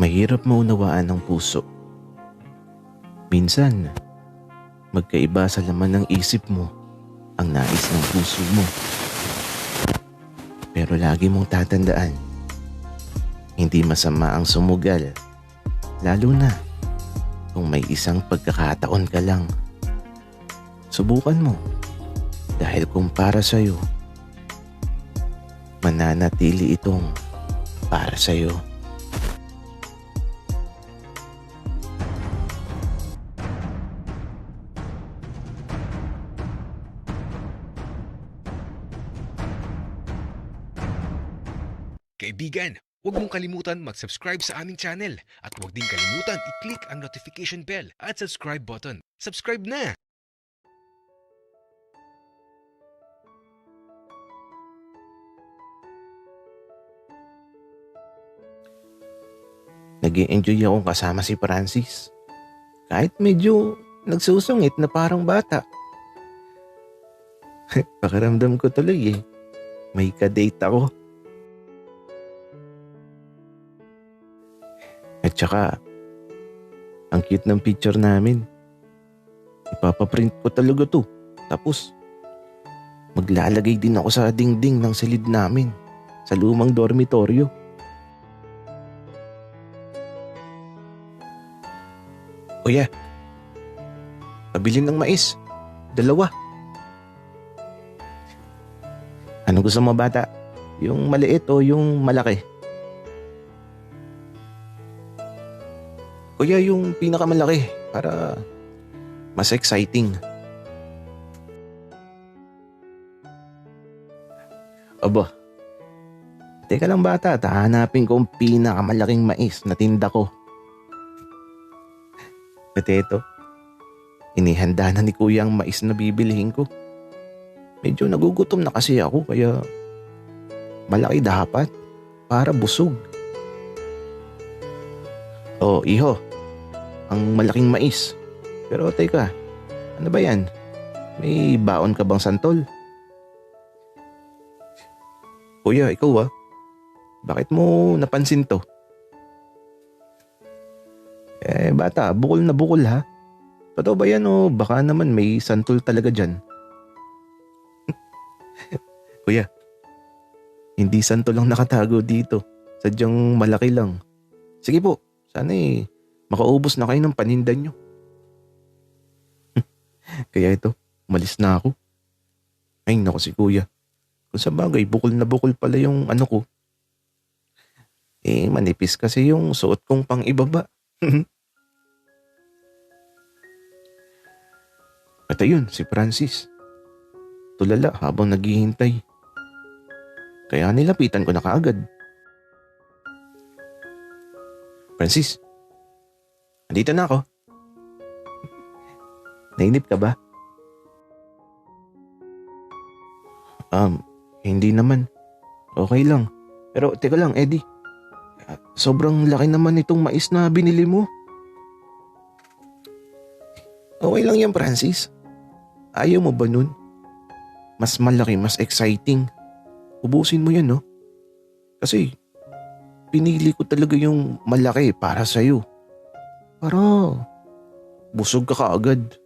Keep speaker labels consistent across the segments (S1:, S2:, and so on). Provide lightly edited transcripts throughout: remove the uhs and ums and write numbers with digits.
S1: Mahirap maunawaan ng puso. Minsan, magkaiba sa laman ng isip mo ang nais ng puso mo. Pero lagi mong tatandaan, hindi masama ang sumugal, lalo na kung may isang pagkakataon ka lang. Subukan mo dahil kung para sa'yo, mananatili itong para sa'yo.
S2: Kaibigan, huwag mong kalimutan mag-subscribe sa aming channel at huwag din kalimutan i-click ang notification bell at subscribe button. Subscribe na!
S1: Nag-i-enjoy akong kasama si Francis. Kahit medyo nagsusungit na parang bata. Pakiramdam ko tuloy may ka-date ako. At saka, ang cute ng picture namin. Ipapaprint ko talaga to. Tapos, maglalagay din ako sa dingding ng silid namin sa lumang dormitoryo. Kuya, pabili ng mais. 2. Anong gusto mo bata? Yung maliit o yung malaki? Kuya, yung pinakamalaki para mas exciting. Aba, teka lang bata, hahanapin ko ang pinakamalaking mais na tinda ko. At eto, inihanda na ni kuya ang mais na bibilihin ko. Medyo nagugutom na kasi ako kaya malaki dapat para busog. Oh, iho, ang malaking mais. Pero teka, ano ba yan? May baon ka bang santol? Kuya, ikaw bakit mo napansin to? Bata, bukol na bukol ha. Totoo ba yan o baka naman may santol talaga dyan? Kuya, hindi santol lang nakatago dito. Sadyang malaki lang. Sige po, sana makaubos na kayo ng paninda nyo. Kaya ito, umalis na ako. Ay naku si kuya. Kung sa bagay, bukol na bukol pala yung ano ko. Manipis kasi yung suot kong pang ibaba. At ayun, si Francis. Tulala habang naghihintay. Kaya nilapitan ko na kaagad. Francis, andito na ako. Nainip ka ba? Hindi naman. Okay lang. Pero teka lang, Eddie. Sobrang laki naman itong mais na binili mo. Okay lang yan, Francis. Ayaw mo ba nun? Mas malaki, mas exciting. Ubusin mo yan, no? Kasi pinili ko talaga yung malaki para sa'yo. Para busog ka kaagad.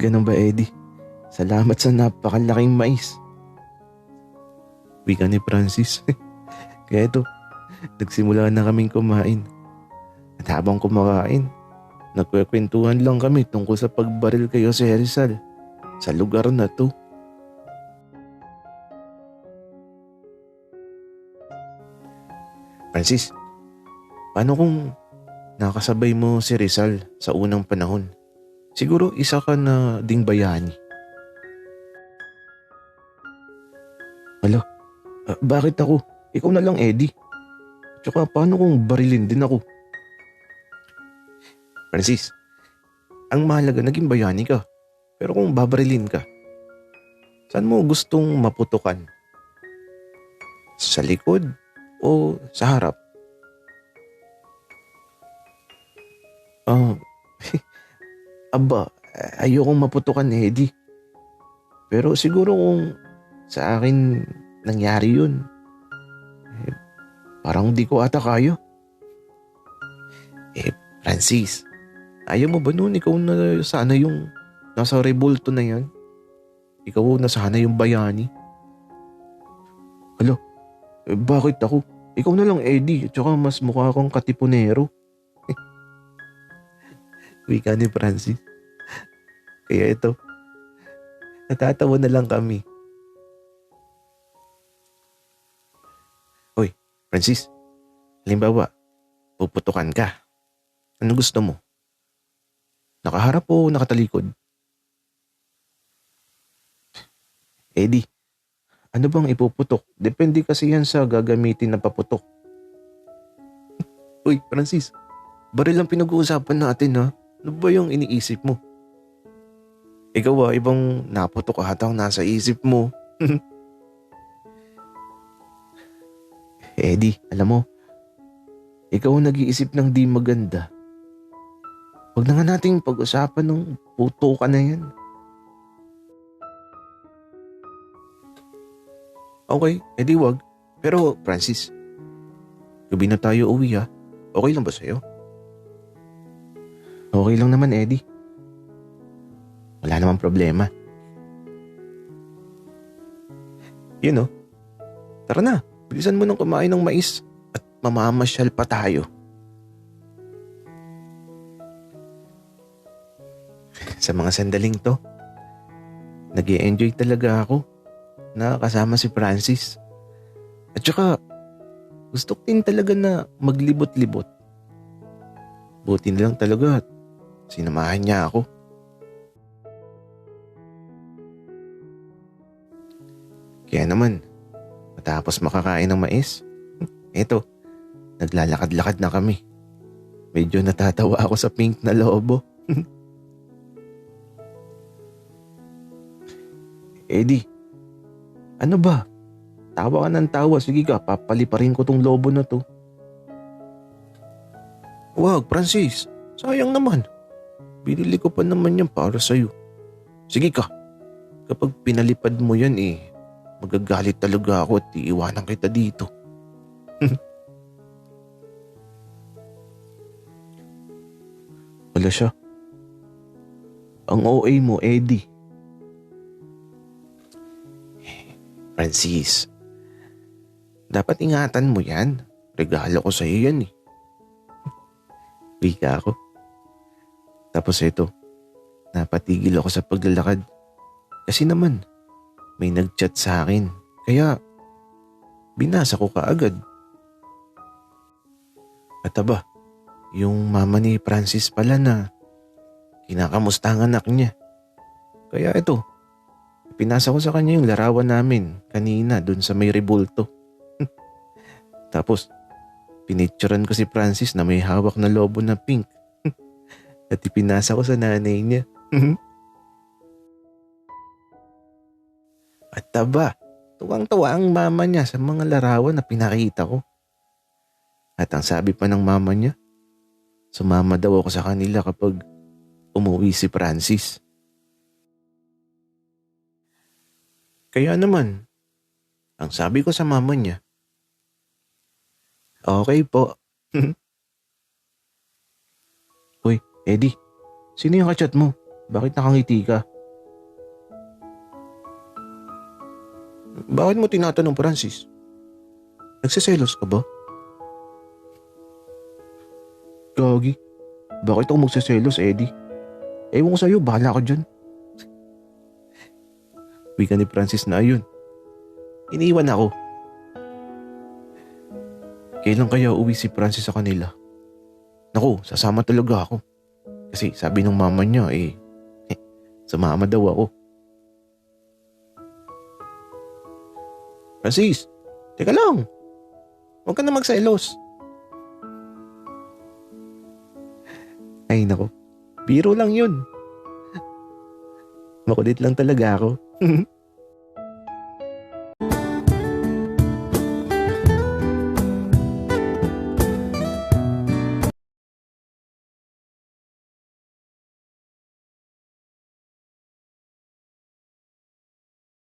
S1: Ganun ba, Eddie? Salamat sa napakalaking mais. Wika ni Francis. Kaya ito, nagsimula na kaming kumain. At habang kumakain, nagkwekwentuhan lang kami tungkol sa pagbaril kayo si Rizal sa lugar na to. Francis, paano kung nakasabay mo si Rizal sa unang panahon? Siguro isa ka na ding bayani. Hala, bakit ako? Ikaw na lang, Eddie. Tsaka paano kung barilin din ako? Francis, ang mahalaga naging bayani ka. Pero kung babarilin ka, saan mo gustong maputukan? Sa likod o sa harap? Aba, ayokong maputukan, Eddie. Pero siguro kung sa akin nangyari yun, Parang di ko ata kaya. Francis, ayaw mo ba nun? Ikaw na sana yung nasa rebulto na yan. Ikaw na sana yung bayani. Hala, bakit ako? Ikaw na lang, Eddie. At saka mas mukha kang katipunero. Wika ni Francis. Kaya ito, natatawa na lang kami. Hoy, Francis. Halimbawa, puputukan ka. Ano gusto mo? Nakaharap o nakatalikod? Eddie, ano bang ipuputok? Depende kasi yan sa gagamitin na paputok. Uy, Francis, baril lang pinag-uusapan natin ha. Ano ba yung iniisip mo? Ikaw ibang naputok atang nasa isip mo. Eddie, alam mo, ikaw ang nag-iisip ng di maganda. Huwag na nga nating pag-usapan ng puto ka na yan. Okay, edi wag. Pero Francis, gabi na tayo uwi ha. Okay lang ba sa'yo? Okay lang naman, Eddie. Wala namang problema. Yun tara na, bilisan mo nang kumain ng mais at mamamasyal pa tayo. Sa mga sandaling to, nag-i-enjoy talaga ako na kasama si Francis. At saka, gusto ko din talaga na maglibot-libot. Buti na lang talaga at sinamahan niya ako. Kaya naman, matapos makakain ng mais, eto, naglalakad-lakad na kami. Medyo natatawa ako sa pink na lobo. Eddie, ano ba? Tawa ka ng tawa. Sige ka, papaliparin ko tong lobo na to. Wag, Francis. Sayang naman. Binili ko pa naman yan para sa'yo. Sige ka. Kapag pinalipad mo yan magagalit talaga ako at iiwanan kita dito. Wala siya. Ang OA mo, Eddie. Francis, dapat ingatan mo yan. Regalo ko sa'yo yan Wika ako. Tapos ito, napatigil ako sa paglalakad. Kasi naman, may nag-chat sa akin. Kaya, binasa ko kaagad. At aba, yung mama ni Francis pala na kinakamusta ang anak niya. Kaya ito, pinasa ko sa kanya yung larawan namin kanina dun sa may rebulto. Tapos, pinicturan ko si Francis na may hawak na lobo na pink. At ipinasa ko sa nanay niya. At taba, tuwang-tuwa ang mama niya sa mga larawan na pinakita ko. At ang sabi pa ng mama niya, sumama daw ako sa kanila kapag umuwi si Francis. Kaya naman, ang sabi ko sa mama niya, okay po. Uy, Eddie, sino yung kachat mo? Bakit nakangiti ka? Bakit mo tinatanong, Francis? Nagsiselos ka ba? Gagi, bakit ako magsiselos, Eddie? Ewan ko sa'yo, bahala ka dyan. Wika ni Francis na ayun. Iniiwan ako. Kailan kaya uwi si Francis sa kanila? Naku, sasama talaga ako. Kasi sabi ng mama niya sumama daw ako. Francis, teka lang. Huwag ka na magselos. Ay nako, biro lang yun. Makulit lang talaga ako.